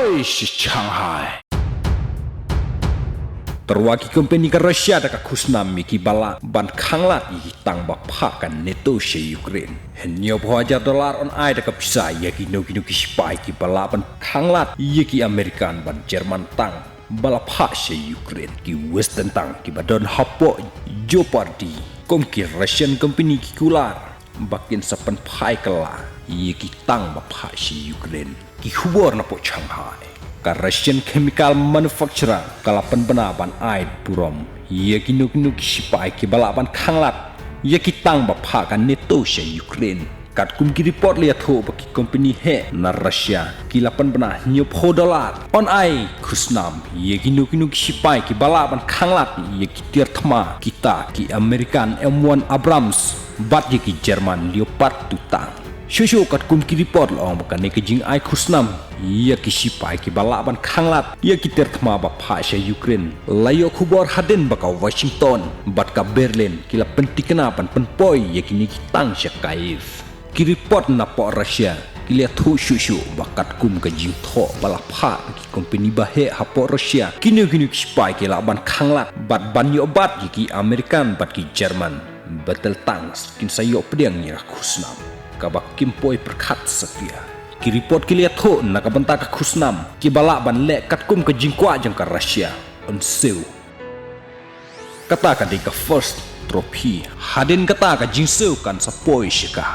Porsche Shanghai terwaki company ka Russia da ka khusnam mi ki bala ban khanglat yi tang ba pha kan NATO she Ukraine henyo $1,000 on ai da ka pisa ya ki no ki spy ki bala ban khanglat yi ki American ban Jerman tang bala pha she Ukraine ki Western tang ki badon hapo Jeopardy kom ki Russian company ki kular bakin sapan phai kala yi ki tang ba pha she Ukraine ki khubor na po Shanghai ka Russian chemical manufacturer kalapan benaban aid purom ye kinuk sipai ki balaban khanglat ye ki tang ba pha kan NATO she Ukraine kat kum ki report le tho ba ki company he na Russia ki lapan bena $9 on ai khusnam ye kinuk sipai ki balaban khanglat ye ki tir thma kita ki American M1 Abrams bat ye ki German Leopard tutang shushu kat kum ki report long ba kan ne ki jing ai khusnam ia ki sipai ki balaban khanglat ia ki terthma ba pha she Ukraine layo khubor haden ba ka Washington bat ka Berlin ki la pentikna pan penpoi ia ki ni tang she Kiev ki report na po Russia ki le thu shushu ba kat kum ka jing tho bala pha ki company ba he ha po Russia ki ni sipai ki la ban khanglat bat ban yo bat ki American bat ki German batel tangs kin sayo pedang ni khusnam ka ba kimpoi perkhat setia ki report ki lihat ho nak banta ka khusnam ki bala ban le kat kum ka jingkwa jang ka Russia on seu kata ka de ka first trophy hadin kata ka jingseu kan sa poi shika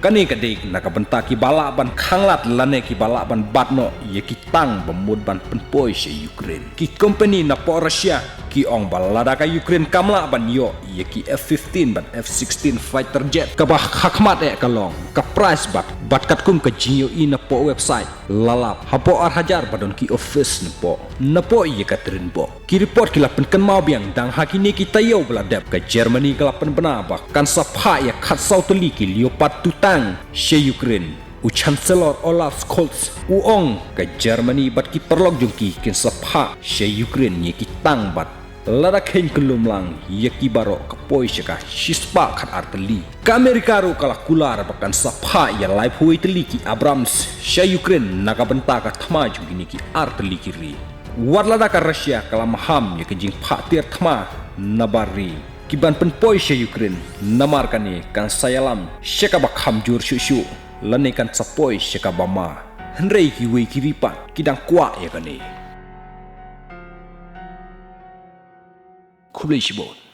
kani ka de nak banta ki bala ban khanglat lane ki bala ban batno ye ki tang bamud ban penpoi she Ukraine ki company na po Russia ki ong balada ka Ukraine kamla ban yo ye ki F-15 ban F-16 fighter jet ka bah khakmat e kalong ka price bat kat kum ka jinyo ina po website lalap hapo hajar badon ki office na po ye ka trin po ki report ki lapen kan mau biang dang hakini ki tayo bladap ka Germany ka lapen bana ba kan sa pha ya khat sautli ki Leopard tutang she Ukraine u chancellor Olaf Scholz u ong ka Germany bat ki perlog jungki kin sa pha she Ukraine ye ki tang bat lada khen kelumlang yaki baro ka poisha ka shispa khat artli ka Amerika ro kala kular bakan sapha ya live hui tli ki Abrams sha Ukraine naga benta ka thma jugini ki artli ki ri warlada ka Russia kala maham ya jing pha tir thma nabari ki ban pen poisha Ukraine namar kani kan sayalam sheka ba khamjur shushu lane kan sapoi sheka bama hrei ki we ki ripat kidang kwa ya kani Kublai Shibon